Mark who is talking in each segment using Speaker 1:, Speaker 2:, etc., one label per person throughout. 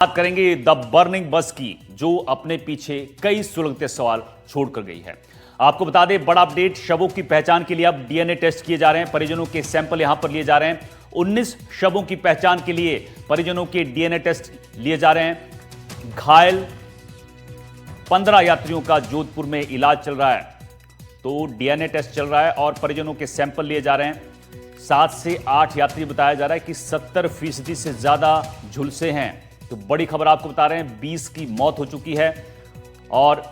Speaker 1: बात करेंगे the burning बस की, जो अपने पीछे कई सुलगते सवाल छोड़कर गई है। आपको बता दें, बड़ा अपडेट, शवों की पहचान के लिए अब डीएनए टेस्ट किए जा रहे हैं। परिजनों के सैंपल यहां पर लिए जा रहे हैं। 19 शवों की पहचान के लिए परिजनों के डीएनए टेस्ट लिए जा रहे हैं। घायल 15 यात्रियों का जोधपुर में इलाज चल रहा है, तो डीएनए टेस्ट चल रहा है और परिजनों के सैंपल लिए जा रहे हैं। 7 से 8 यात्री बताया जा रहा है कि 70% से ज्यादा झुलसे हैं। तो बड़ी खबर आपको बता रहे हैं, 20 की मौत हो चुकी है और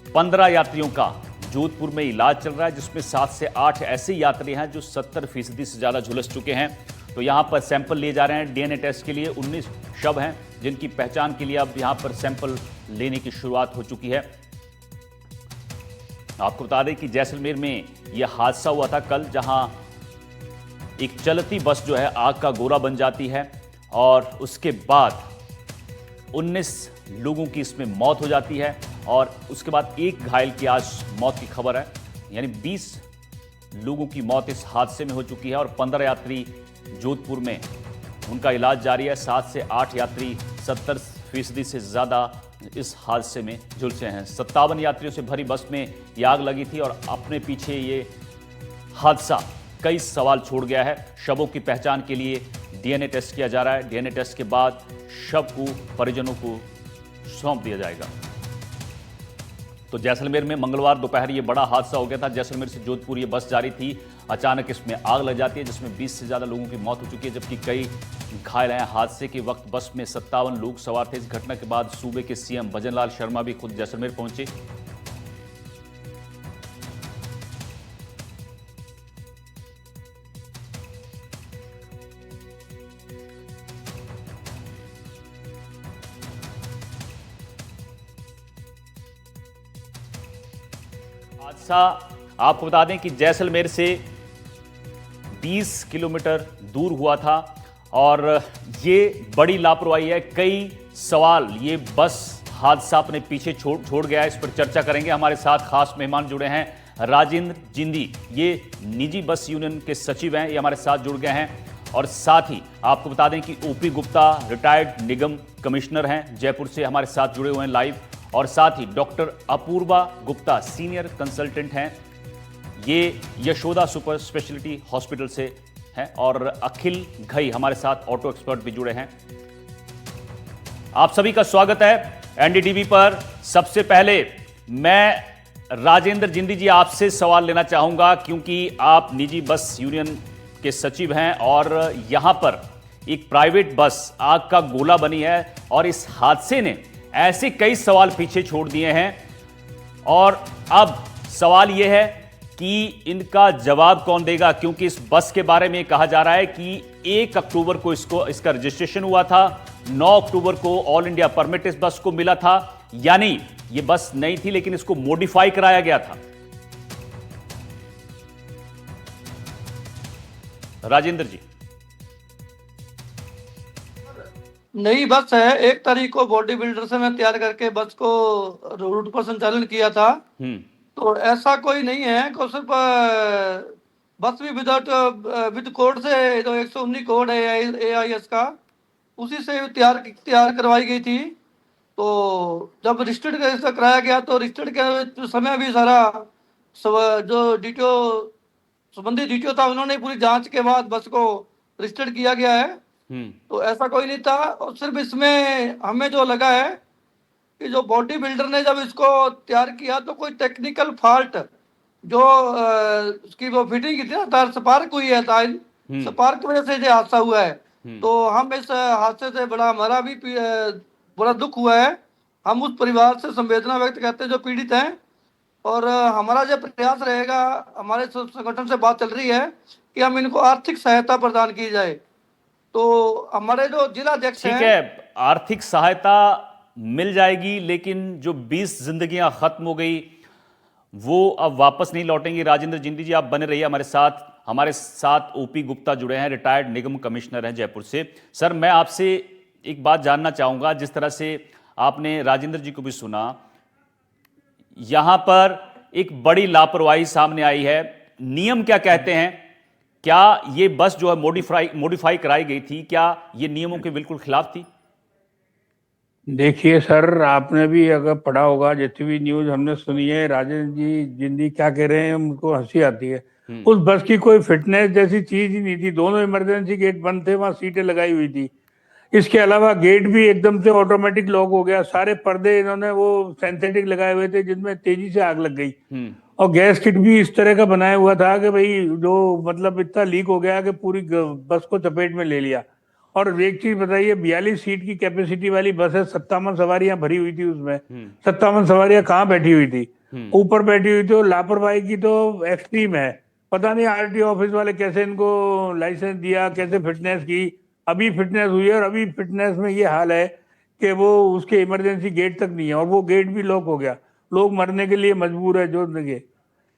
Speaker 1: 15 यात्रियों का जोधपुर में इलाज चल रहा है, जिसमें 7 से 8 ऐसे यात्री हैं जो 70% से ज्यादा झुलस चुके हैं। तो यहां पर सैंपल लिए जा रहे हैं डीएनए टेस्ट के लिए। 19 शव हैं जिनकी पहचान के लिए अब यहां पर सैंपल लेने की शुरुआत हो चुकी है। आपको बता दें कि जैसलमेर में यह हादसा हुआ था कल, जहां एक चलती बस जो है आग का गोला बन जाती है और उसके बाद 19 लोगों की इसमें मौत हो जाती है और उसके बाद एक घायल की आज मौत की खबर है। यानी 20 लोगों की मौत इस हादसे में हो चुकी है और 15 यात्री जोधपुर में उनका इलाज जारी है। 7 से 8 यात्री 70% से ज़्यादा इस हादसे में झुलसे हैं। 57 यात्रियों से भरी बस में ये आग लगी थी और अपने पीछे ये हादसा कई सवाल छोड़ गया है। शवों की पहचान के लिए डीएनए टेस्ट किया जा रहा है। डीएनए टेस्ट के बाद शव को परिजनों को सौंप दिया जाएगा। तो जैसलमेर में मंगलवार दोपहर ये बड़ा हादसा हो गया था। जैसलमेर से जोधपुर ये बस जा रही थी, अचानक इसमें आग लग जाती है, जिसमें 20 से ज्यादा लोगों की मौत हो चुकी है, जबकि कई घायल हैं। हादसे के वक्त बस में 57 लोग सवार थे। इस घटना के बाद सूबे के सीएम भजनलाल शर्मा भी खुद जैसलमेर पहुंचे। हादसा आपको बता दें कि जैसलमेर से 20 किलोमीटर दूर हुआ था और ये बड़ी लापरवाही है। कई सवाल ये बस हादसा अपने पीछे छोड़ गया है। इस पर चर्चा करेंगे। हमारे साथ खास मेहमान जुड़े हैं। राजेंद्र जिंदी, ये निजी बस यूनियन के सचिव हैं, ये हमारे साथ जुड़ गए हैं। और साथ ही आपको बता दें कि ओपी गुप्ता रिटायर्ड निगम कमिश्नर हैं, जयपुर से हमारे साथ जुड़े हुए हैं लाइव। और साथ ही doctor Apoorva Gupta senior consultant हैं, ये यशोदा सुपर स्पेशलिटी हॉस्पिटल से हैं। और अखिल घई हमारे साथ ऑटो एक्सपर्ट भी जुड़े हैं। आप सभी का स्वागत है एनडीटीवी पर। सबसे पहले मैं राजेंद्र जिंदी जी आपसे सवाल लेना चाहूंगा, क्योंकि आप निजी बस यूनियन के सचिव हैं और यहां पर एक प्राइवेट बस आग का गोला बनी है और इस हादसे ने ऐसे कई सवाल पीछे छोड़ दिए हैं। और अब सवाल यह है कि इनका जवाब कौन देगा, क्योंकि इस बस के बारे में कहा जा रहा है कि 1 अक्टूबर को इसका रजिस्ट्रेशन हुआ था, 9 अक्टूबर को ऑल इंडिया परमिट इस बस को मिला था। यानी ये बस नई थी लेकिन इसको मॉडिफाई कराया गया था। राजेंद्र जी,
Speaker 2: नई बस है। 1 तारीख को बॉडी बिल्डर से मैं तैयार करके बस को रूट पर संचालन किया था। तो ऐसा कोई नहीं है कि सिर्फ बस भी विद कोड से, जो 119 कोड है AIS का, उसी से तैयार करवाई गई थी। तो जब रजिस्टर्ड कराया गया तो रजिस्टर्ड के समय भी सारा जो डीटीओ, संबंधित डीटीओ था, उन्होंने पूरी जांच के बाद बस को रजिस्टर्ड किया गया है। तो ऐसा कोई नहीं था। और सिर्फ इसमें हमें जो लगा है कि जो बॉडी बिल्डर ने जब इसको तैयार किया तो कोई टेक्निकल फॉल्ट, जो उसकी वो फिटिंग की थी ना, तार स्पार्क हुई है, तार स्पार्क की वजह से ये हादसा हुआ है। तो हम इस हादसे से हमारा भी बड़ा दुख हुआ है। हम उस परिवार से संवेदना व्यक्त करते हैं जो पीड़ित हैं। और हमारा जो प्रयास रहेगा, हमारे संगठन से बात चल रही है कि हम इनको आर्थिक सहायता प्रदान की जाए। तो हमारे जो जिला अध्यक्ष हैं,
Speaker 1: ठीक है, आर्थिक सहायता मिल जाएगी, लेकिन जो 20 जिंदगियां खत्म हो गई वो अब वापस नहीं लौटेंगी। राजेंद्र जिंदी जी, आप बने रहिए हमारे साथ। हमारे साथ ओपी गुप्ता जुड़े हैं, रिटायर्ड निगम कमिश्नर हैं जयपुर से। सर, मैं आपसे एक बात जानना चाहूंगा। जिस तरह से आपने राजेंद्र जी को भी सुना, यहां पर एक बड़ी लापरवाही सामने आई है। नियम क्या कहते हैं? क्या ये बस जो है मॉडिफाई कराई गई थी, क्या ये नियमों के बिल्कुल खिलाफ थी?
Speaker 3: देखिए सर, आपने भी अगर पढ़ा होगा, जितनी भी न्यूज हमने सुनी है, राजेंद्र जी जिंदी क्या कह रहे हैं, उनको हंसी आती है। उस बस की कोई फिटनेस जैसी चीज ही नहीं थी। दोनों इमरजेंसी गेट बंद थे, वहां सीटें लगाई हुई थी। इसके अलावा गेट भी एकदम से ऑटोमेटिक लॉक हो गया। सारे पर्दे इन्होंने वो सिंथेटिक लगाए हुए थे, जिनमें तेजी से आग लग गई। और गैस किट भी इस तरह का बनाया हुआ था कि भाई जो मतलब इतना लीक हो गया कि पूरी बस को चपेट में ले लिया। और एक चीज बताइए, 42 सीट की कैपेसिटी वाली बस है, 57 सवारियां भरी हुई थी उसमें। 57 सवारियां कहाँ बैठी हुई थी? ऊपर बैठी हुई थी। लापरवाही की तो एक्सट्रीम है। पता नहीं आरटीओ ऑफिस वाले कैसे इनको लाइसेंस दिया, कैसे फिटनेस की। अभी फिटनेस हुई है, और अभी फिटनेस में ये हाल है कि वो उसके इमरजेंसी गेट तक नहीं है, और वो गेट भी लॉक हो गया। लोग मरने के लिए मजबूर है जो लगे।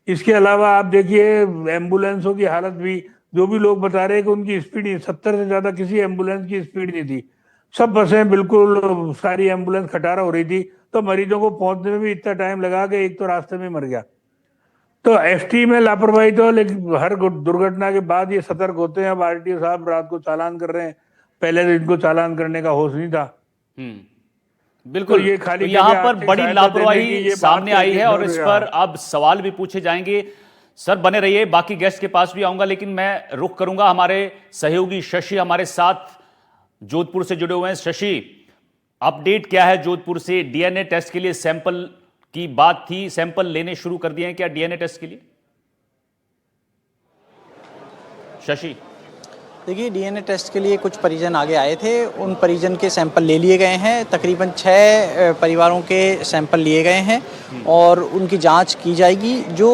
Speaker 3: इसके अलावा आप देखिए एम्बुलेंसों की हालत भी। जो भी लोग बता रहे हैं कि उनकी स्पीड नहीं, 70 से ज्यादा किसी एम्बुलेंस की स्पीड नहीं थी। सब बसें बिल्कुल, सारी एम्बुलेंस खटारा हो रही थी। तो मरीजों को पहुंचने में भी इतना टाइम लगा कि एक तो रास्ते में मर गया। तो एसटी में लापरवाही तो, लेकिन हर दुर्घटना के बाद ये सतर्क होते हैं। अब आरटीओ साहब रात को चालान कर रहे हैं, पहले तो इनको चालान करने का होश नहीं था। तो
Speaker 1: बिल्कुल।
Speaker 3: ये
Speaker 1: तो
Speaker 3: खाली
Speaker 1: यहां
Speaker 3: कहके
Speaker 1: पर
Speaker 3: आर्थिक
Speaker 1: बड़ी
Speaker 3: सहायता देने की
Speaker 1: लापरवाही
Speaker 3: ये बात
Speaker 1: सामने
Speaker 3: कह
Speaker 1: आई
Speaker 3: के
Speaker 1: है और
Speaker 3: छोड़
Speaker 1: इस
Speaker 3: रहा।
Speaker 1: पर अब सवाल भी पूछे जाएंगे। सर बने रहिए, बाकी गेस्ट के पास भी आऊंगा, लेकिन मैं रुख करूंगा हमारे सहयोगी शशि हमारे साथ जोधपुर से जुड़े हुए हैं। शशि, अपडेट क्या है जोधपुर से? डीएनए टेस्ट के लिए सैंपल की बात थी, सैंपल लेने शुरू कर दिए हैं क्या डीएनए टेस्ट के लिए? शशि।
Speaker 4: देखिए, डीएनए टेस्ट के लिए कुछ परिजन आगे आए थे। उन परिजन के सैंपल ले लिए गए हैं। तकरीबन 6 परिवारों के सैंपल लिए गए हैं और उनकी जांच की जाएगी। जो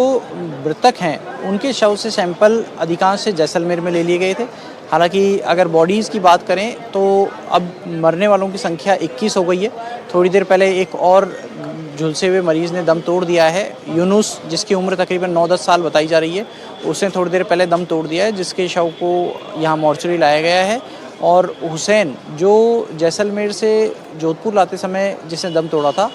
Speaker 4: मृतक हैं उनके शव से सैंपल अधिकांश से जैसलमेर में ले लिए गए थे। हालांकि अगर बॉडीज़ की बात करें तो अब मरने वालों की संख्या 21 हो गई है। थोड़ी देर पहले एक और झुलसे हुए मरीज़ ने दम तोड़ दिया है। यूनुस, जिसकी उम्र तकरीबन 9-10 साल बताई जा रही है, उसने थोड़ी देर पहले दम तोड़ दिया है, जिसके शव को यहाँ मॉर्चरी लाया गया है। और हुसैन, जो जैसलमेर से जोधपुर लाते समय जिसने दम तोड़ा था,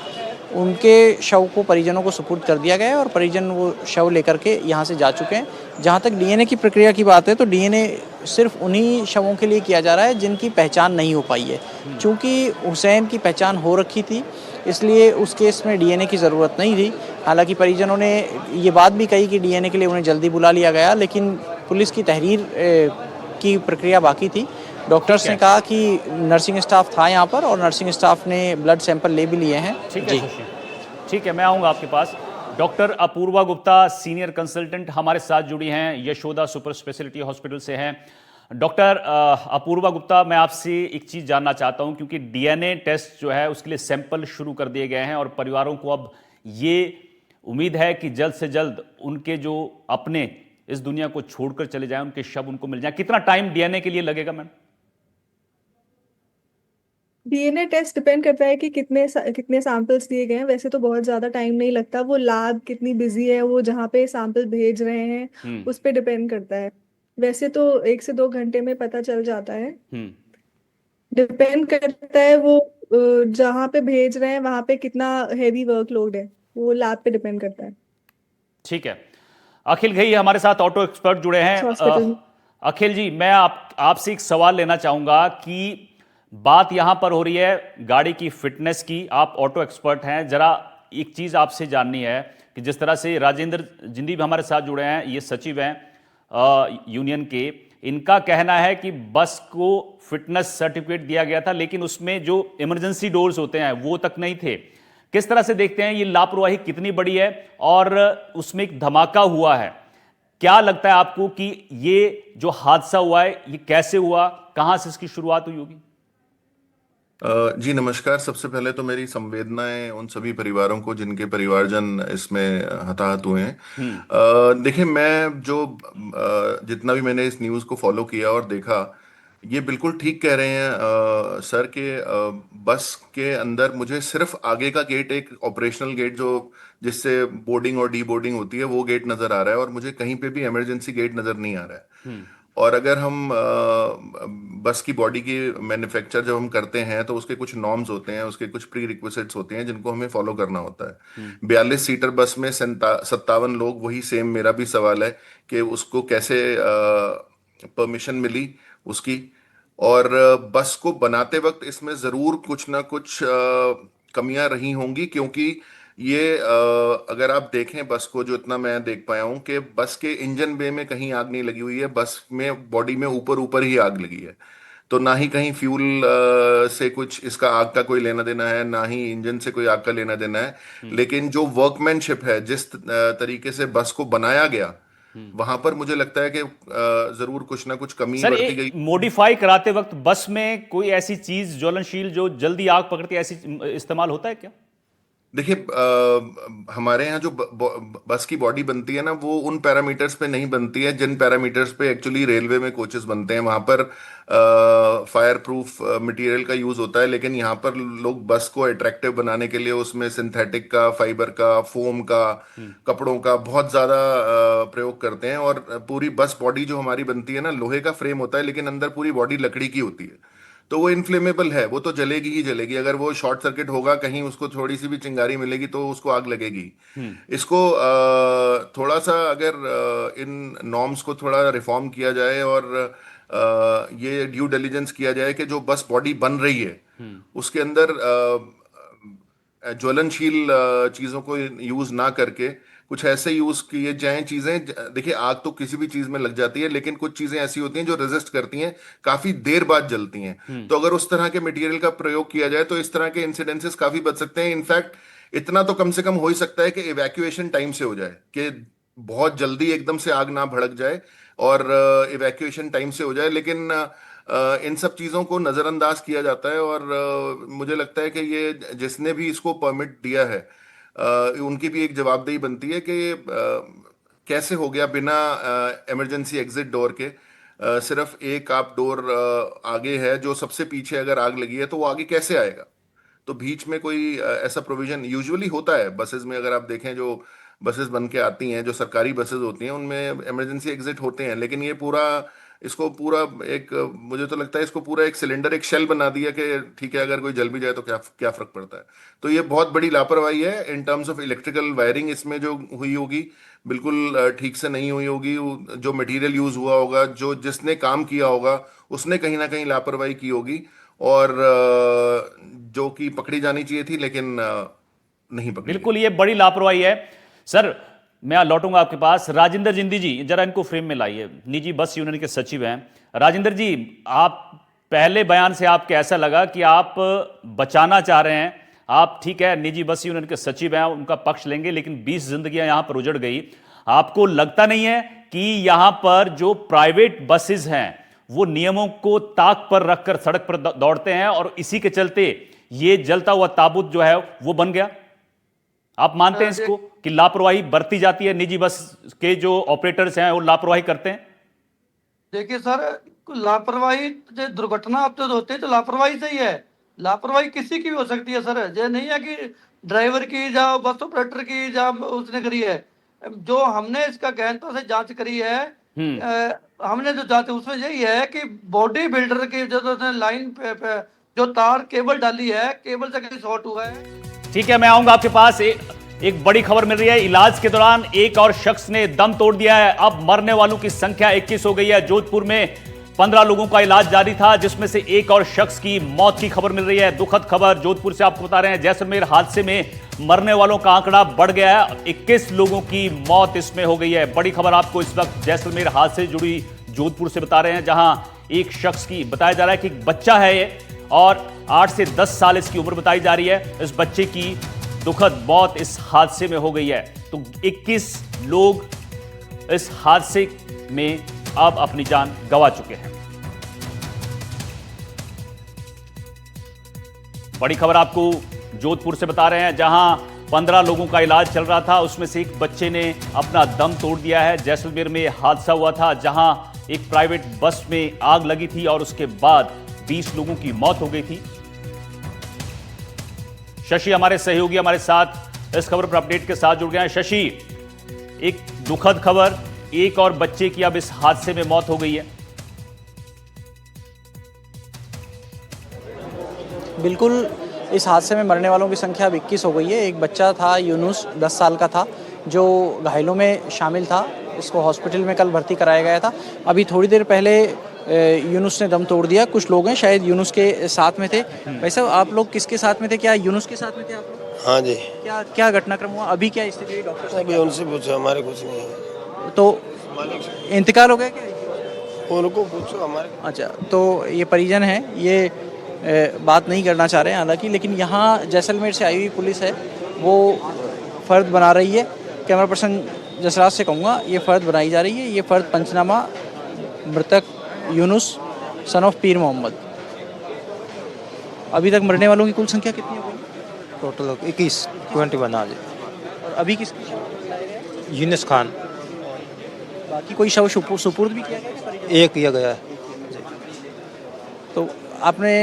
Speaker 4: उनके शव को परिजनों को सुपुर्द कर दिया गया है और परिजन वो शव लेकर के यहाँ से जा चुके हैं। जहाँ तक डीएनए की प्रक्रिया की बात है तो डीएनए सिर्फ उन्हीं शवों के लिए किया जा रहा है जिनकी पहचान नहीं हो पाई है। चूँकि हुसैन की पहचान हो रखी थी, इसलिए उस केस में डीएनए की ज़रूरत नहीं थी। हालांकि परिजनों ने ये बात भी कही कि डीएनए के लिए उन्हें जल्दी बुला लिया गया, लेकिन पुलिस की तहरीर की प्रक्रिया बाकी थी। डॉक्टर्स ने कहा कि नर्सिंग स्टाफ था यहाँ पर और नर्सिंग स्टाफ ने ब्लड सैंपल ले भी लिए हैं।
Speaker 1: ठीक है शशि, ठीक है, मैं आऊंगा आपके पास। Doctor Apoorva Gupta, senior consultant हमारे साथ जुड़ी हैं, यशोदा सुपर स्पेशलिटी हॉस्पिटल से हैं। डॉक्टर अपूर्वा गुप्ता, मैं आपसे एक चीज़ जानना चाहता हूं, क्योंकि डीएनए टेस्ट जो है उसके लिए सैंपल शुरू कर दिए गए हैं और परिवारों को अब ये उम्मीद है कि जल्द से जल्द उनके जो अपने इस दुनिया को छोड़कर चले जाएं, उनके शव उनको मिल जाए। कितना टाइम डीएनए के लिए लगेगा मैम?
Speaker 5: डीएनए टेस्ट डिपेंड करता है कि कितने सैंपल्स दिए गए हैं। वैसे तो बहुत ज्यादा टाइम नहीं लगता। वो लैब कितनी बिजी है, वो जहाँ पे सैंपल भेज रहे हैं उस पे डिपेंड करता है। वैसे तो 1 से 2 घंटे में पता चल जाता है। डिपेंड करता है वो जहाँ पे भेज रहे हैं वहां पे कितना हैवी वर्कलोड है, वो लैब पे डिपेंड करता है।
Speaker 1: ठीक है। अखिल घई हमारे साथ ऑटो एक्सपर्ट जुड़े हैं।
Speaker 5: हॉस्पिटल
Speaker 1: अखिल जी, मैं आपसे एक सवाल लेना चाहूंगा कि बात यहां पर हो रही है गाड़ी की फिटनेस की। आप ऑटो एक्सपर्ट हैं, जरा एक चीज आपसे जाननी है कि जिस तरह से राजेंद्र जिंदी भी हमारे साथ जुड़े हैं, ये सचिव हैं यूनियन के, इनका कहना है कि बस को फिटनेस सर्टिफिकेट दिया गया था, लेकिन उसमें जो इमरजेंसी डोर्स होते हैं वो तक नहीं थे। किस तरह से देखते हैं ये लापरवाही कितनी बड़ी है? और उसमें एक धमाका हुआ है, क्या लगता है आपको कि ये जो हादसा हुआ है ये कैसे हुआ, कहां से इसकी शुरुआत हुई होगी?
Speaker 6: जी नमस्कार। सबसे पहले तो मेरी संवेदनाएं उन सभी परिवारों को जिनके परिवारजन इसमें हताहत हुए हैं। देखिए, मैं जो जितना भी मैंने इस न्यूज़ को फॉलो किया और देखा, ये बिल्कुल ठीक कह रहे हैं सर के बस के अंदर मुझे सिर्फ आगे का गेट, एक ऑपरेशनल गेट जो जिससे बोर्डिंग और डी बोर्डिंग होती है, वो गेट नजर आ रहा है और मुझे कहीं पे भी इमरजेंसी गेट नजर नहीं आ रहा है। और अगर हम बस की बॉडी की मैन्युफैक्चर जब हम करते हैं तो उसके कुछ नॉर्म्स होते हैं, उसके कुछ प्री रिक्विजिट्स होते हैं जिनको हमें फॉलो करना होता है। 42 सीटर बस में 57 लोग, वही सेम मेरा भी सवाल है कि उसको कैसे परमिशन मिली उसकी। और बस को बनाते वक्त इसमें ज़रूर कुछ ना कुछ कमियां रही होंगी, क्योंकि ये अगर आप देखें बस को, जो इतना मैं देख पाया हूं कि बस के इंजन बे में कहीं आग नहीं लगी हुई है, बस में बॉडी में ऊपर ऊपर ही आग लगी है। तो ना ही कहीं फ्यूल से कुछ इसका आग का कोई लेना देना है, ना ही इंजन से कोई आग का लेना देना है। लेकिन जो वर्कमैनशिप है, जिस तरीके से बस को बनाया गया, वहां पर मुझे लगता है कि जरूर कुछ ना कुछ कमी
Speaker 1: सर,
Speaker 6: बरती गई।
Speaker 1: मॉडिफाई कराते वक्त बस में कोई ऐसी चीज ज्वलनशील जो जल्दी आग पकड़ती है, ऐसी इस्तेमाल होता है क्या?
Speaker 6: देखिए, हमारे यहाँ जो बस की बॉडी बनती है ना, वो उन पैरामीटर्स पे नहीं बनती है जिन पैरामीटर्स पे एक्चुअली रेलवे में कोचेस बनते हैं। वहाँ पर फायर प्रूफ मटेरियल का यूज़ होता है, लेकिन यहाँ पर लोग बस को अट्रैक्टिव बनाने के लिए उसमें सिंथेटिक का, फाइबर का, फोम का, कपड़ों का बहुत ज़्यादा प्रयोग करते हैं। और पूरी बस बॉडी जो हमारी बनती है ना, लोहे का फ्रेम होता है, लेकिन अंदर पूरी बॉडी लकड़ी की होती है। तो वो इनफ्लेमेबल है, वो तो जलेगी ही जलेगी। अगर वो शॉर्ट सर्किट होगा, कहीं उसको थोड़ी सी भी चिंगारी मिलेगी तो उसको आग लगेगी। इसको थोड़ा सा अगर इन नॉर्म्स को थोड़ा रिफॉर्म किया जाए और ये ड्यू डिलिजेंस किया जाए कि जो बस बॉडी बन रही है उसके अंदर ज्वलनशील चीज़ों को यूज़ ना करके कुछ ऐसे यूज किए जाएं चीजें। देखिए, आग तो किसी भी चीज में लग जाती है, लेकिन कुछ चीजें ऐसी होती हैं जो रेजिस्ट करती हैं, काफी देर बाद जलती हैं। तो अगर उस तरह के मटेरियल का प्रयोग किया जाए तो इस तरह के इंसिडेंसेस काफी बच सकते हैं। इनफैक्ट इतना तो कम से कम हो ही सकता है कि इवैक्यूएशन टाइम से हो जाए, कि बहुत जल्दी एकदम से आग ना भड़क जाए और इवैक्यूएशन टाइम से हो जाए। लेकिन इन सब चीज़ों को नज़रअंदाज किया जाता है। और मुझे लगता है कि ये जिसने भी इसको परमिट दिया है, उनकी भी एक जवाबदेही बनती है कि कैसे हो गया बिना इमरजेंसी एग्जिट डोर के। सिर्फ एक आप डोर आगे है, जो सबसे पीछे अगर आग लगी है तो वो आगे कैसे आएगा? तो बीच में कोई ऐसा प्रोविजन यूजुअली होता है बसेस में। अगर आप देखें, जो बसेस बन के आती हैं, जो सरकारी बसेस होती हैं, उनमें इमरजेंसी एग्जिट होते हैं। लेकिन ये पूरा, इसको पूरा एक, मुझे तो लगता है इसको पूरा एक सिलेंडर, एक शेल बना दिया कि ठीक है, अगर कोई जल भी जाए तो क्या क्या फर्क पड़ता है। तो ये बहुत बड़ी लापरवाही है in terms of electrical wiring. इसमें जो हुई होगी बिल्कुल ठीक से नहीं हुई होगी। जो मटेरियल यूज हुआ होगा, जो जिसने काम किया होगा, उसने कहीं ना कहीं लापरवाही की होगी, और जो कि पकड़ी जानी चाहिए थी, लेकिन नहीं पकड़ी।
Speaker 1: बिल्कुल, ये बड़ी लापरवाही है। सर, मैं लौटूंगा आपके पास। राजेंद्र जिंदी जी, जरा इनको फ्रेम में लाइए। निजी बस यूनियन के सचिव हैं राजेंद्र जी। आप पहले बयान से आपको ऐसा लगा कि आप बचाना चाह रहे हैं। आप, ठीक है, निजी बस यूनियन के सचिव हैं, उनका पक्ष लेंगे, लेकिन 20 जिंदगियां यहां पर उजड़ गई। आपको लगता नहीं है कि यहां पर जो प्राइवेट बसेस हैं वो नियमों को ताक पर रखकर सड़क पर दौड़ते हैं, और इसी के चलते ये जलता हुआ ताबूत जो है वो बन गया? आप मानते हैं इसको कि लापरवाही बरती जाती है, निजी बस के जो ऑपरेटर्स हैं वो लापरवाही करते हैं?
Speaker 2: देखिए सर, लापरवाही जो दुर्घटना अब तो होती है तो लापरवाही से ही है। लापरवाही किसी की भी हो सकती है सर। ये नहीं है कि ड्राइवर की या बस ऑपरेटर की या उसने करी है। जो हमने इसका गहनता से जांच करी है, हमने जो जांच उसमें यही है कि बॉडी बिल्डर की जो लाइन पे जो तार केबल डाली है, केबल से कहीं शॉर्ट हुआ है।
Speaker 1: ठीक है, मैं आऊंगा आपके पास। एक बड़ी खबर मिल रही है, इलाज के दौरान एक और शख्स ने दम तोड़ दिया है। अब मरने वालों की संख्या 21 हो गई है। जोधपुर में 15 लोगों का इलाज जारी था, जिसमें से एक और शख्स की मौत की खबर मिल रही है। दुखद खबर जोधपुर से आपको बता रहे हैं। जैसलमेर हादसे में मरने वालों का आंकड़ा बढ़ गया है, 21 लोगों की मौत इसमें हो गई है। बड़ी खबर आपको इस वक्त जैसलमेर हादसे से जुड़ी जोधपुर से बता रहे हैं, जहां एक शख्स की, बताया जा रहा है कि बच्चा है ये, और 8 से 10 साल इसकी उम्र बताई जा रही है। इस बच्चे की दुखद मौत इस हादसे में हो गई है। तो 21 लोग इस हादसे में अब अपनी जान गंवा चुके हैं। बड़ी खबर आपको जोधपुर से बता रहे हैं, जहां 15 लोगों का इलाज चल रहा था, उसमें से एक बच्चे ने अपना दम तोड़ दिया है। जैसलमेर में हादसा हुआ था, जहां एक प्राइवेट बस में आग लगी थी और उसके बाद 20 लोगों की मौत हो गई थी। शशि हमारे सहयोगी हमारे साथ इस खबर पर अपडेट के साथ जुड़ गए हैं। शशि, एक दुखद खबर, एक और बच्चे की अब इस हादसे में मौत हो गई है।
Speaker 4: बिल्कुल, इस हादसे में मरने वालों की संख्या अब 21 हो गई है। एक बच्चा था, यूनुस, 10 साल का था, जो घायलों में शामिल था। इसको हॉस्पिटल में कल भर्ती कराया गया था। अभी थोड़ी देर पहले यूनुस ने दम तोड़ दिया। कुछ लोग हैं शायद यूनुस के साथ में थे। भाई साहब, आप लोग किसके साथ में थे? क्या यूनुस के साथ में थे आप लोग?
Speaker 7: हाँ जी।
Speaker 4: क्या क्या घटनाक्रम हुआ? अभी क्या स्थिति है? डॉक्टर साहब
Speaker 7: अभी उनसे पूछो, हमारे कुछ नहीं है।
Speaker 4: तो
Speaker 7: मालिक से
Speaker 4: इंतकाल हो गया क्या?
Speaker 7: उनको पूछो, हमारे।
Speaker 4: अच्छा, तो ये परिजन हैं, ये बात नहीं करना चाह रहे हैं हालांकि, लेकिन यहाँ जैसलमेर से आई हुई पुलिस है, वो फ़र्द बना रही है। कैमरा पर्सन जसराज से कहूँगा, ये फ़र्द बनाई जा रही है। ये फ़र्द पंचनामा मृतक यूनुस सन ऑफ पीर मोहम्मद। अभी तक मरने वालों की कुल संख्या कितनी हो गई?
Speaker 8: टोटल 21 हाँ जी।
Speaker 4: और अभी किसकी?
Speaker 8: यूनुस खान
Speaker 4: बाकी कोई शव सुपुर्द भी किया गया?
Speaker 8: एक किया गया है।
Speaker 4: तो आपने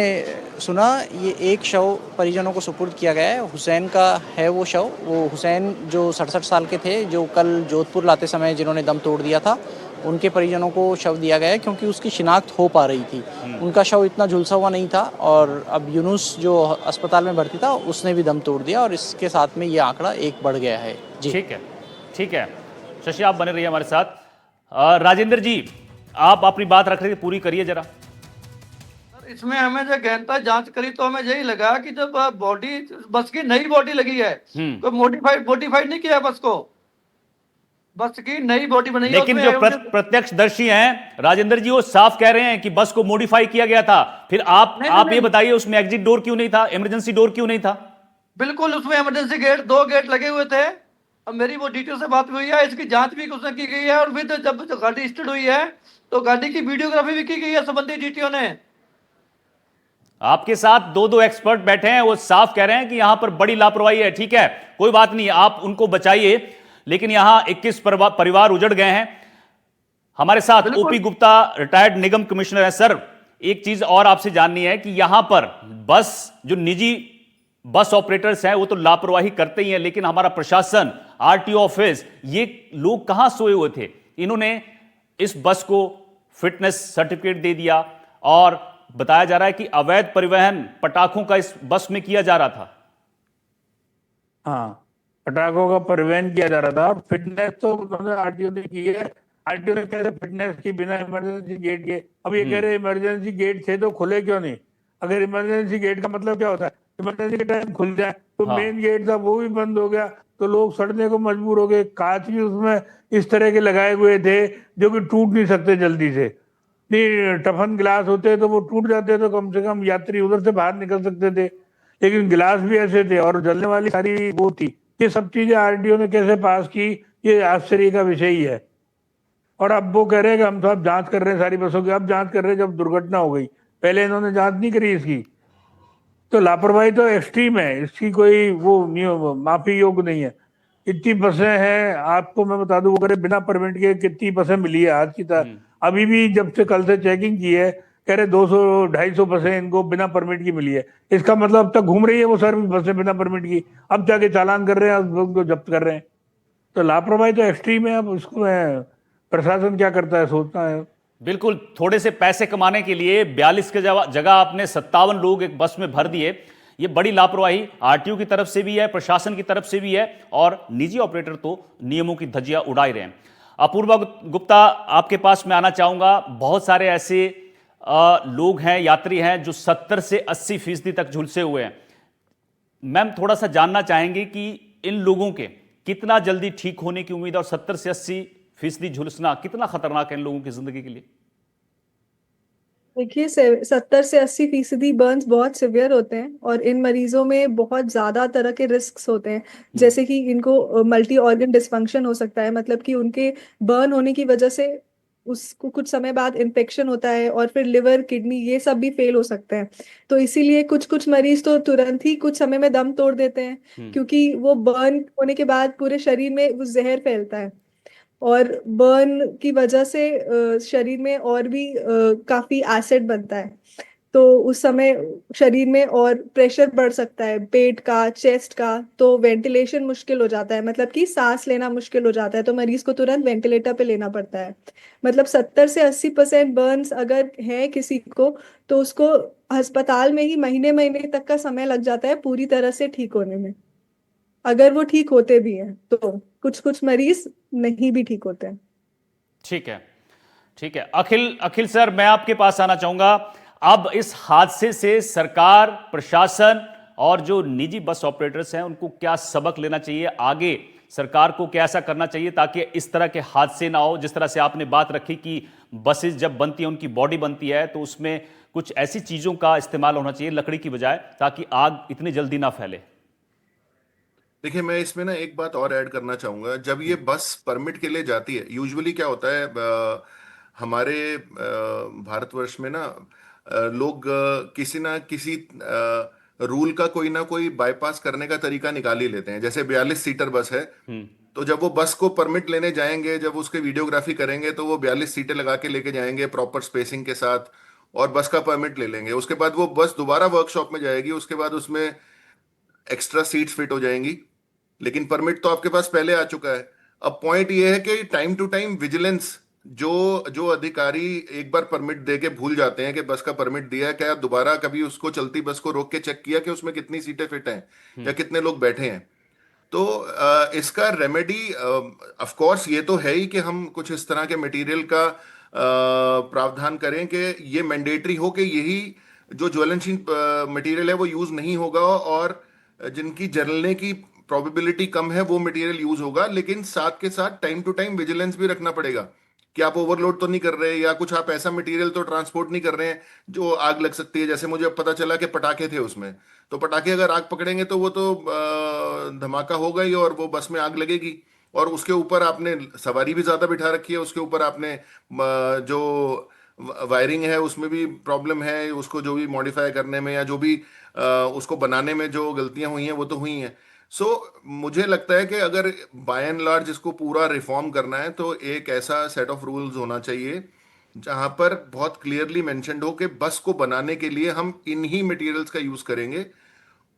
Speaker 4: सुना, ये एक शव परिजनों को सुपुर्द किया गया है। हुसैन का है वो शव। वो हुसैन जो 67 साल के थे, जो कल जोधपुर लाते समय जिन्होंने दम तोड़ दिया था, उनके परिजनों को शव दिया गया है क्योंकि उसकी शिनाख्त हो पा रही थी। उनका शव इतना झुलसा हुआ नहीं था। और अब यूनुस जो अस्पताल में भर्ती था, उसने भी दम तोड़ दिया और इसके साथ में ये आंकड़ा एक बढ़ गया है। जी
Speaker 1: ठीक है, ठीक है। शशि, आप बने रहिए हमारे साथ। राजेंद्र जी, आप अपनी बात रख रहे थे, पूरी करिए जरा।
Speaker 2: इसमें हमें जो गहनता जांच करी तो हमें यही लगा कि जब बॉडी, बस की नई बॉडी लगी है, तो मॉडिफाइड नहीं किया बस को। बस की नई बॉडी बनाई है।
Speaker 1: लेकिन जो प्रत्यक्षदर्शी हैं राजेंद्र जी, वो साफ कह रहे हैं कि बस को मॉडिफाई किया गया था। फिर आप ये बताइए, उसमें एग्जिट डोर क्यों नहीं था? इमरजेंसी डोर क्यों नहीं था?
Speaker 2: बिल्कुल, उसमें इमरजेंसी गेट, 2 गेट लगे हुए थे। अब मेरी वो डीटीओ से बात हुई है, इसकी जांच भी उसने की गई है। और फिर जब गाड़ी स्टार्ट हुई है तो गाड़ी की वीडियोग्राफी भी की गई है संबंधित डीटीओ ने।
Speaker 1: आपके साथ 2 एक्सपर्ट बैठे हैं, वो साफ कह रहे हैं कि यहां पर बड़ी लापरवाही है। ठीक है, कोई बात नहीं, आप उनको बचाइए। लेकिन यहां 21 परिवार उजड़ गए हैं। हमारे साथ ओपी गुप्ता, रिटायर्ड निगम कमिश्नर है। सर, एक चीज और आपसे जाननी है कि यहां पर बस, जो निजी बस ऑपरेटर्स हैं, वो तो लापरवाही करते ही हैं, लेकिन हमारा प्रशासन, आरटीओ ऑफिस, ये लोग कहां सोए हुए थे? इन्होंने इस बस को फिटनेस सर्टिफिकेट दे दिया और बताया जा रहा है कि अवैध परिवहन पटाखों का इस बस में किया जा रहा था।
Speaker 3: हाँ, पटाखों का परिवहन किया जा रहा था। और फिटनेस तो आरटीओ ने की है। आरटीओ ने कह रहे फिटनेस की बिना इमरजेंसी गेट के। अब ये कह रहे इमरजेंसी गेट थे तो खुले क्यों नहीं? अगर इमरजेंसी गेट का मतलब क्या होता है? इमरजेंसी के टाइम खुल जाए तो मेन गेट था वो भी बंद हो गया, तो लोग सड़ने को मजबूर हो गए। कांच भी उसमें इस तरह के लगाए हुए थे जो कि टूट नहीं सकते जल्दी से। नहीं, टफन गिलास होते तो वो टूट जाते, तो कम से कम यात्री उधर से बाहर निकल सकते थे। लेकिन गिलास भी ऐसे थे और जलने वाली सारी वो थी। ये सब चीजें आरटीओ ने कैसे पास की, ये आश्चर्य का विषय ही है। और अब वो कह रहे हैं कि हम तो अब जांच कर रहे हैं सारी बसों की। अब जांच कर रहे हैं जब दुर्घटना हो गई, पहले इन्होंने जांच नहीं करी इसकी। तो लापरवाही तो एक्सट्रीम है, इसकी कोई वो माफी योग्य नहीं है। इतनी बसें हैं, आपको मैं बता दूं, वो करे बिना परमिट के कितनी बसें मिली है आज की तरह। अभी भी जब से कल से चेकिंग की है, कह रहे 200-250 बसें इनको बिना परमिट की मिली है। इसका मतलब अब तक घूम रही है वो सर्विस बसें बिना परमिट की, अब जाके चालान कर रहे हैं, अब उनको जब्त कर रहे हैं। तो लापरवाही तो एक्सट्रीम है। अब उसको प्रशासन क्या करता है सोचना है।
Speaker 1: बिल्कुल, थोड़े से पैसे कमाने के लिए 42 के जगह आपने 57 लोग एक बस में भर दिए। ये बड़ी लापरवाही आरटीओ की तरफ से भी है, प्रशासन की तरफ से भी है, और निजी ऑपरेटर तो नियमों की धज्जियां उड़ा ही रहे हैं। अपूर्वा गुप्ता, आपके पास मैं आना चाहूंगा। बहुत सारे ऐसे लोग हैं, यात्री हैं, जो 70 से 80% तक झुलसे हुए हैं। मैम, थोड़ा सा जानना चाहेंगे कि इन लोगों के कितना जल्दी ठीक होने की उम्मीद है, और 70 से 80% झुलसना कितना खतरनाक है इन लोगों की जिंदगी के लिए?
Speaker 5: देखिए, 70 से 80% बर्न्स बहुत सिवियर होते हैं और इन मरीजों में बहुत ज्यादा तरह के रिस्क्स होते हैं। जैसे कि इनको मल्टी ऑर्गन डिस्फंक्शन हो सकता है, मतलब कि उनके बर्न होने की वजह से उसको कुछ समय बाद इन्फेक्शन होता है और फिर लिवर, किडनी, ये सब भी फेल हो सकते हैं। तो इसीलिए कुछ कुछ मरीज तो तुरंत ही कुछ समय में दम तोड़ देते हैं, क्योंकि वो बर्न होने के बाद पूरे शरीर में वो जहर फैलता है और बर्न की वजह से शरीर में और भी काफी एसिड बनता है। तो उस समय शरीर में और प्रेशर बढ़ सकता है, पेट का, चेस्ट का। तो वेंटिलेशन मुश्किल हो जाता है, मतलब कि सांस लेना मुश्किल हो जाता है, तो मरीज को तुरंत वेंटिलेटर पे लेना पड़ता है। मतलब 70 से 80% बर्न्स अगर है किसी को, तो उसको अस्पताल में ही महीने महीने तक का समय लग जाता है पूरी तरह से ठीक होने में, अगर वो ठीक होते भी हैं। तो कुछ कुछ मरीज नहीं भी ठीक होते हैं।
Speaker 1: ठीक है, ठीक है। अखिल सर, मैं आपके पास आना चाहूंगा। अब इस हादसे से सरकार, प्रशासन और जो निजी बस ऑपरेटर्स हैं उनको क्या सबक लेना चाहिए? आगे सरकार को क्या ऐसा करना चाहिए ताकि इस तरह के हादसे ना हो? जिस तरह से आपने बात रखी कि बसेस जब बनती है, उनकी बॉडी बनती है, तो उसमें कुछ ऐसी चीजों का इस्तेमाल होना चाहिए लकड़ी की बजाय, ताकि आग इतनी जल्दी ना फैले।
Speaker 6: देखिए, मैं इसमें ना एक बात और ऐड करना चाहूंगा। जब ये बस परमिट के लिए जाती है, यूजुअली क्या होता है, हमारे भारतवर्ष में ना लोग किसी ना किसी रूल का कोई ना कोई बाईपास करने का तरीका निकाल ही लेते हैं। जैसे 42 सीटर बस है, तो जब वो बस को परमिट लेने जाएंगे, जब उसके वीडियोग्राफी करेंगे, तो वो 42 सीटें लगा के लेके जाएंगे प्रॉपर स्पेसिंग के साथ, और बस का परमिट ले लेंगे। उसके बाद वो बस दोबारा वर्कशॉप में जाएगी, उसके बाद उसमें एक्स्ट्रा सीट्स फिट हो जाएंगी, लेकिन परमिट तो आपके पास पहले आ चुका है। अब पॉइंट ये है कि टाइम टू टाइम विजिलेंस, जो जो अधिकारी एक बार परमिट दे के भूल जाते हैं कि बस का परमिट दिया है, क्या दोबारा कभी उसको चलती बस को रोक के चेक किया कि उसमें कितनी सीटें फिट हैं या कितने लोग बैठे हैं? तो इसका रेमेडी ऑफ कोर्स ये तो है ही कि हम कुछ इस तरह के मटेरियल का प्रावधान करें कि ये मैंडेटरी हो कि यही जो ज्वलनशील मटेरियल है वो यूज नहीं होगा, और जिनकी जलने की प्रोबेबिलिटी कम है वो मटेरियल यूज होगा। लेकिन साथ के साथ टाइम टू टाइम विजिलेंस भी रखना पड़ेगा कि आप ओवरलोड तो नहीं कर रहे, या कुछ आप ऐसा मटेरियल तो ट्रांसपोर्ट नहीं कर रहे हैं जो आग लग सकती है। जैसे मुझे अब पता चला कि पटाखे थे उसमें, तो पटाखे अगर आग पकड़ेंगे तो वो तो धमाका होगा ही, और वो बस में आग लगेगी। और उसके ऊपर आपने सवारी भी ज्यादा बिठा रखी है, उसके ऊपर आपने जो वायरिंग है उसमें भी प्रॉब्लम है, उसको जो भी मॉडिफाई करने में या जो भी उसको बनाने में जो गलतियां हुई हैं वो तो हुई हैं। सो मुझे लगता है कि अगर बाय एंड लार्ज इसको पूरा रिफॉर्म करना है, तो एक ऐसा सेट ऑफ रूल्स होना चाहिए जहां पर बहुत क्लियरली मेंशन्ड हो कि बस को बनाने के लिए हम इन्हीं मटेरियल्स का यूज करेंगे,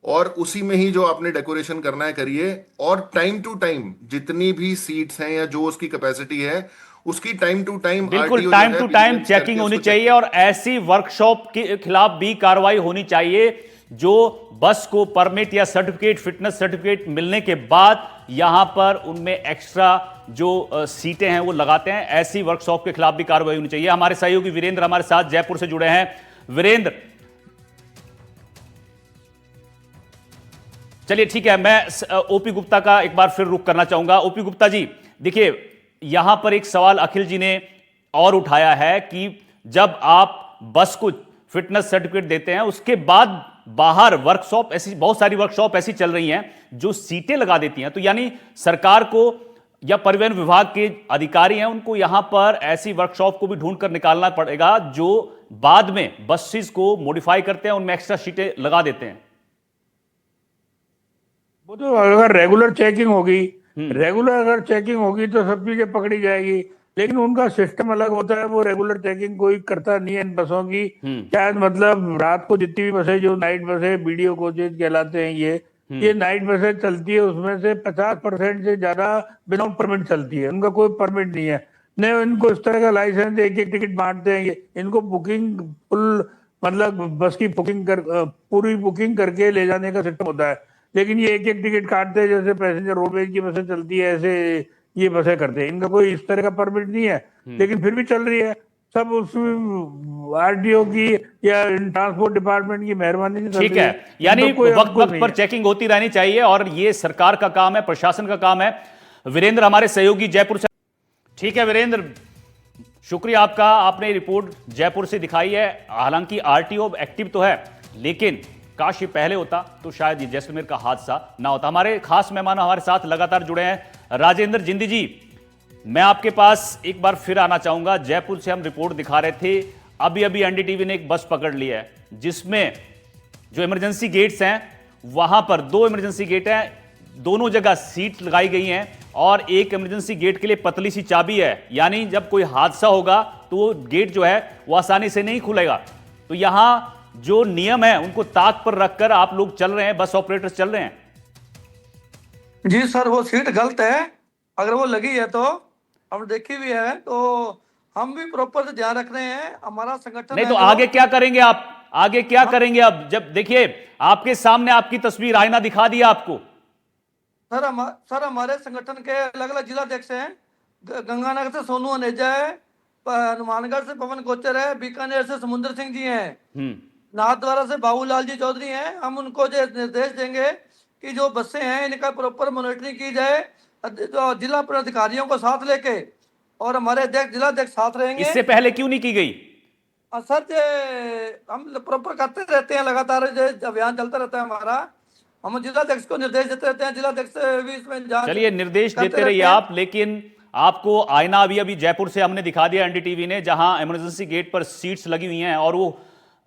Speaker 6: और उसी में ही जो आपने डेकोरेशन करना है करिए। और टाइम टू टाइम जितनी भी सीट्स हैं या जो उसकी कैपेसिटी है, उसकी टाइम टू टाइम
Speaker 1: बिल्कुल टाइम टू टाइम चेकिंग होनी चाहिए, और ऐसी वर्कशॉप के खिलाफ भी कार्रवाई होनी चाहिए जो बस को परमिट या सर्टिफिकेट, फिटनेस सर्टिफिकेट मिलने के बाद यहां पर उनमें एक्स्ट्रा जो सीटें हैं वो लगाते हैं। ऐसी वर्कशॉप के खिलाफ भी कार्रवाई होनी चाहिए। हमारे सहयोगी वीरेंद्र हमारे साथ जयपुर से जुड़े हैं। वीरेंद्र, चलिए ठीक है, मैं ओपी गुप्ता का एक बार फिर रुख करना चाहूंगा। ओपी गुप्ता जी, देखिए यहां पर एक सवाल अखिल जी ने और उठाया है कि जब आप बस को फिटनेस सर्टिफिकेट देते हैं, उसके बाद बाहर वर्कशॉप, ऐसी बहुत सारी वर्कशॉप ऐसी चल रही हैं जो सीटें लगा देती हैं, तो यानी सरकार को या परिवहन विभाग के अधिकारी हैं उनको यहां पर ऐसी वर्कशॉप को भी ढूंढ कर निकालना पड़ेगा जो बाद में बसेस को मॉडिफाई करते हैं, उनमें एक्स्ट्रा सीटें लगा देते हैं।
Speaker 3: वो तो अगर रेगुलर चेकिंग होगी तो सब चीजें पकड़ी जाएगी, लेकिन उनका सिस्टम अलग होता है। वो रेगुलर चेकिंग कोई करता नहीं है इन बसों की। शायद मतलब रात को जितनी भी बसें, जो नाइट बसें, बीडीओ कोचेज कहलाते हैं, ये नाइट बसें चलती है, उसमें से 50% से ज्यादा विदाउट परमिट चलती है। उनका कोई परमिट नहीं है, न इनको इस तरह का लाइसेंस, एक एक टिकट बांटते हैं ये। इनको बुकिंग फुल, मतलब बस की बुकिंग पूरी बुकिंग करके ले जाने का सिस्टम होता है, लेकिन ये एक एक टिकट काटते हैं। जैसे पैसेंजर रोडवेज की बसें चलती है, ऐसे ये बसें करते हैं। इनका कोई इस तरह का परमिट नहीं है, लेकिन फिर भी चल रही है। सब उसमें आरटीओ की या ट्रांसपोर्ट डिपार्टमेंट की मेहरबानी से।
Speaker 1: ठीक है, यानी वक्त वक्त पर चेकिंग होती रहनी चाहिए, और ये सरकार का काम है, प्रशासन का काम है। वीरेंद्र हमारे सहयोगी जयपुर से। ठीक है वीरेंद्र, शुक्रिया आपका, आपने रिपोर्ट जयपुर से दिखाई है। हालांकि आरटीओ एक्टिव तो है, लेकिन काश ये पहले होता तो शायद ये जैसलमेर का हादसा ना होता। हमारे खास मेहमान हमारे साथ लगातार जुड़े हैं। राजेंद्र जिंदी जी, मैं आपके पास एक बार फिर आना चाहूंगा। जयपुर से हम रिपोर्ट दिखा रहे थे, अभी अभी एनडीटीवी ने एक बस पकड़ ली है जिसमें जो इमरजेंसी गेट्स हैं, वहां पर 2 इमरजेंसी गेट हैं, दोनों जगह सीट लगाई गई हैं, और एक इमरजेंसी गेट के लिए पतली सी चाबी है। यानी जब कोई हादसा होगा तो वो गेट जो है वो आसानी से नहीं खुलेगा। तो यहां जो नियम है उनको ताक पर रखकर आप लोग चल रहे हैं, बस ऑपरेटर्स चल रहे हैं।
Speaker 2: जी सर, वो सीट गलत है। अगर वो लगी है तो हम देखी भी है, तो हम भी प्रॉपर से ध्यान रख रहे हैं। हमारा संगठन
Speaker 1: नहीं तो आगे क्या करेंगे आप? आगे क्या करेंगे अब? जब देखिए आपके सामने आपकी तस्वीर आईना दिखा दिया आपको।
Speaker 2: सर हमारे संगठन के अलग अलग जिला अध्यक्ष हैं, गंगानगर से सोनू अनेजा है, हनुमानगढ़ से पवन कोचर है, बीकानेर से समुद्र सिंह जी हैं, नाथद्वारा से बाबूलाल जी चौधरी हैं। हम उनको जो निर्देश देंगे कि जो बसें हैं इनका प्रॉपर मॉनिटरिंग की जाए, जो जिला पदाधिकारियों को साथ लेके, और हमारे अध्यक्ष जिला अध्यक्ष साथ रहेंगे।
Speaker 1: इससे पहले क्यों नहीं की गई?
Speaker 2: सर जे हम प्रॉपर करते रहते हैं, लगातार जो अभियान चलता रहता है हमारा, हम जिला अध्यक्ष को निर्देश देते रहते हैं, जिला अध्यक्ष भी इसमें जांच
Speaker 1: चलिए निर्देश
Speaker 2: करते
Speaker 1: देते रहिए
Speaker 2: रहते हैं।
Speaker 1: आप, लेकिन आपको आईना अभी अभी जयपुर से हमने दिखा दिया एनडीटीवी ने, जहां इमरजेंसी गेट पर सीट्स लगी हुई हैं और वो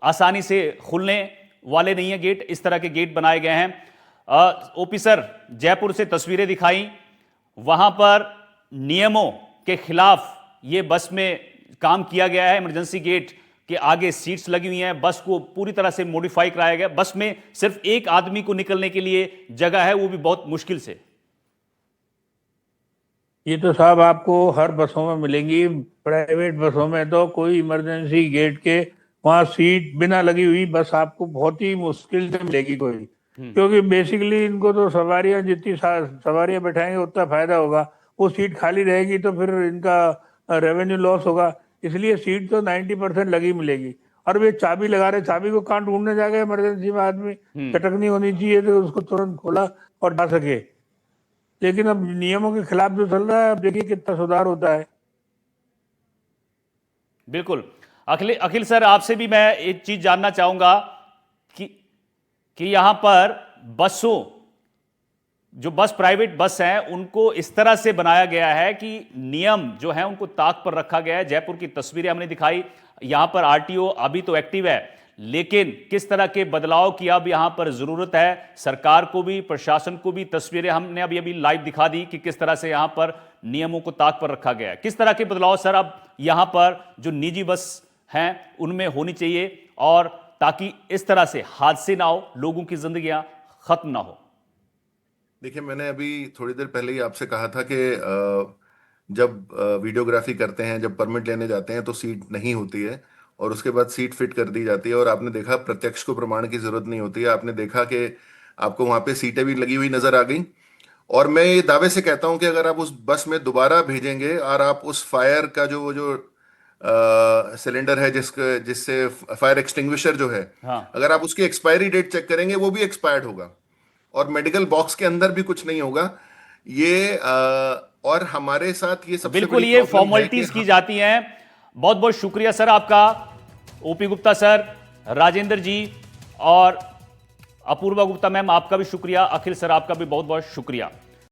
Speaker 1: आसानी से खुलने वाले नहीं है गेट, इस तरह के गेट बनाए गए हैं। ओपी सर, जयपुर से तस्वीरें दिखाई, वहां पर नियमों के खिलाफ ये बस में काम किया गया है। इमरजेंसी गेट के आगे सीट्स लगी हुई हैं, बस को पूरी तरह से मॉडिफाई कराया गया, बस में सिर्फ एक आदमी को निकलने के लिए जगह है, वो भी बहुत मुश्किल से।
Speaker 3: ये तो साहब आपको हर बसों में मिलेंगी, प्राइवेट बसों में तो कोई इमरजेंसी गेट के वहां सीट बिना लगी हुई बस आपको बहुत ही मुश्किल से मिलेगी कोई, क्योंकि बेसिकली इनको तो सवारियां जितनी सवारियां बैठाएंगे उतना फायदा होगा, वो सीट खाली रहेगी तो फिर इनका रेवेन्यू लॉस होगा, इसलिए सीट तो 90% लगी मिलेगी। और वे चाबी लगा रहे, चाबी को कहाँ ढूंढने जाएगा इमरजेंसी में आदमी, चटकनी होनी चाहिए तो उसको तुरंत खोला और जा सके। लेकिन अब नियमों के खिलाफ जो चल रहा है, अब देखिए कितना सुधार होता है।
Speaker 1: बिल्कुल। अखिल सर, आपसे भी मैं एक चीज जानना चाहूंगा कि यहां पर बसों, जो बस प्राइवेट बस हैं, उनको इस तरह से बनाया गया है कि नियम जो है उनको ताक पर रखा गया है। जयपुर की तस्वीरें हमने दिखाई, यहां पर आरटीओ अभी तो एक्टिव है, लेकिन किस तरह के बदलाव की अब यहां पर जरूरत है, सरकार को भी, प्रशासन को भी। तस्वीरें हमने अभी अभी लाइव दिखा दी कि किस तरह से यहां पर नियमों को ताक पर रखा गया है। किस तरह के बदलाव सर अब यहां पर जो निजी बस हैं उनमें होनी चाहिए, और ताकि इस तरह से हादसे ना हो, लोगों की जिंदगियां खत्म ना हो?
Speaker 6: देखिए, मैंने अभी थोड़ी देर पहले ही आपसे कहा था कि जब वीडियोग्राफी करते हैं, जब परमिट लेने जाते हैं तो सीट नहीं होती है और उसके बाद सीट फिट कर दी जाती है, और आपने देखा प्रत्यक्ष को प्रमाण की जरूरत नहीं होती है। आपने देखा कि आपको वहां पे सीटें भी लगी हुई नजर आ गई, और मैं ये दावे से कहता हूं कि अगर आप उस बस में दोबारा भेजेंगे और आप उस फायर का जो सिलेंडर है जिससे फायर एक्सटिंग्विशर जो है,
Speaker 1: हाँ।
Speaker 6: अगर आप उसकी एक्सपायरी डेट चेक करेंगे वो भी एक्सपायर्ड होगा, और मेडिकल बॉक्स के अंदर भी कुछ नहीं होगा। ये और हमारे साथ ये सबसे
Speaker 1: बिल्कुल
Speaker 6: बड़ी
Speaker 1: ये
Speaker 6: प्रॉब्लम है
Speaker 1: फॉर्मेलिटीज
Speaker 6: कि
Speaker 1: की जाती हैं। बहुत बहुत शुक्रिया सर आपका, ओपी गुप्ता सर, राजेंद्र जी और अपूर्वा गुप्ता मैम, आपका भी शुक्रिया। अखिल सर, आपका भी बहुत बहुत शुक्रिया।